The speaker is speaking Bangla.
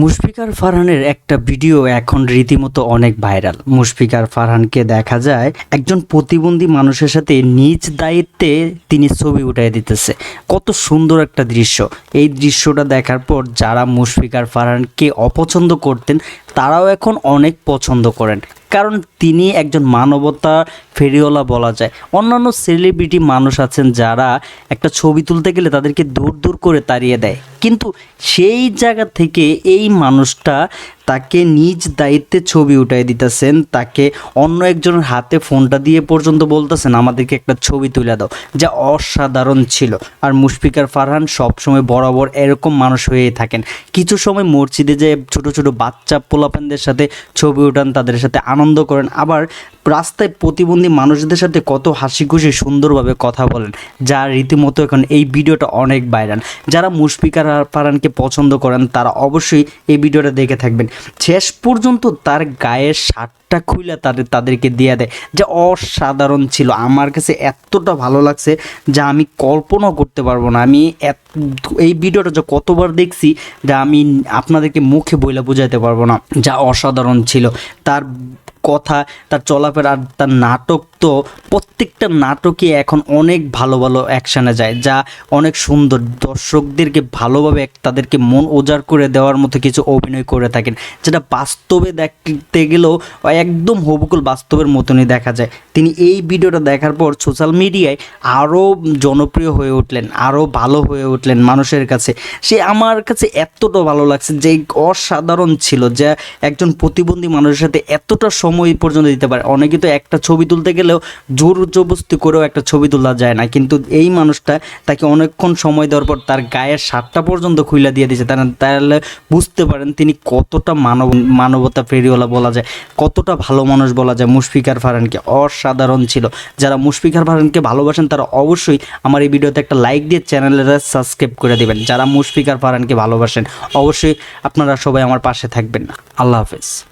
মুশফিকার ফারহানের একটা ভিডিও এখন রীতিমতো অনেক ভাইরাল। মুশফিকার ফারহানকে দেখা যায় একজন প্রতিবন্ধী মানুষের সাথে নিজ দায়িত্বে তিনি ছবি উঠাই দিতেছে। কত সুন্দর একটা দৃশ্য। এই দৃশ্যটা দেখার পর যারা মুশফিকার ফারহানকে অপছন্দ করতেন তারাও এখন অনেক পছন্দ করেন, কারণ তিনি একজন মানবতা ফেরিওয়ালা বলা যায়। অন্যান্য সেলিব্রিটি মানুষ আছেন যারা একটা ছবি তুলতে গেলে তাদেরকে দূর দূর করে তাড়িয়ে দেয়, কিন্তু সেই জায়গা থেকে এই মানুষটা তাকে নিজ দায়িত্বে ছবি উঠাই দিতেছেন, তাকে অন্য একজনের হাতে ফোনটা দিয়ে পর্যন্ত বলতেছেন আমাদেরকে একটা ছবি তুলে দাও, যা অসাধারণ ছিল। আর মুশফিকার ফারহান সবসময় বরাবর এরকম মানুষ হয়েই থাকেন। কিছু সময় মসজিদে যে ছোট ছোট বাচ্চা পোলাপানদের সাথে ছবি উঠান, তাদের সাথে আনন্দ করেন, আবার রাস্তায় প্রতিবন্ধী মানুষদের সাথে কত হাসি খুশি সুন্দরভাবে কথা বলেন, যা রীতিমতো এখন এই ভিডিওটা অনেক ভাইরাল। যারা মুশফিকার ফারহানকে পছন্দ করেন তারা অবশ্যই এই ভিডিওটা দেখে থাকবেন। শেষ পর্যন্ত তার গায়ের শার্টটা খুলে তাদেরকে দিয়ে দেয়, যা অসাধারণ ছিল। আমার কাছে এতটা ভালো লাগছে যা আমি কল্পনাও করতে পারবো না। আমি এই ভিডিওটা যা কতবার দেখছি যা আমি আপনাদেরকে মুখে বইলা বোঝাতে পারবো না, যা অসাধারণ ছিল। তার কথা, তার চলাফেরা আর তার নাটক, তো প্রত্যেকটা নাটকে এখন অনেক ভালো ভালো অ্যাকশানে যায়, যা অনেক সুন্দর। দর্শকদেরকে ভালোভাবে তাদেরকে মন উজাড় করে দেওয়ার মতো কিছু অভিনয় করে থাকেন, যেটা বাস্তবে দেখতে গেলেও একদম হুবহু বাস্তবের মতনই দেখা যায়। তিনি এই ভিডিওটা দেখার পর সোশ্যাল মিডিয়ায় আরও জনপ্রিয় হয়ে উঠলেন, আরও ভালো হয়ে উঠলেন মানুষের কাছে। সে আমার কাছে এতটা ভালো লাগছে যে অসাধারণ ছিল, যে একজন প্রতিবন্ধী মানুষের সাথে এতটা সময় পর্যন্ত দিতে পারে। অনেকে তো একটা ছবি তুলতে গেলেও জোর জবরদস্তি করেও একটা ছবি তোলা যায় না, কিন্তু এই মানুষটা তাকে অনেকক্ষণ সময় দেওয়ার পর তার গায়ের শার্টটা পর্যন্ত খুলে দিয়ে দিয়েছে। তাহলে বুঝতে পারেন তিনি কতটা মানবতা ফেরিওয়ালা বলা যায়, কতটা ভালো মানুষ বলা যায়। মুশফিকার ফারহানকে অসাধারণ ছিল। যারা মুশফিকার ফারহানকে ভালোবাসেন তারা অবশ্যই আমার এই ভিডিওতে একটা লাইক দিয়ে চ্যানেলটা সাবস্ক্রাইব করে দেবেন। যারা মুশফিকার ফারহানকে ভালোবাসেন অবশ্যই আপনারা সবাই আমার পাশে থাকবেন। আল্লাহ হাফেজ।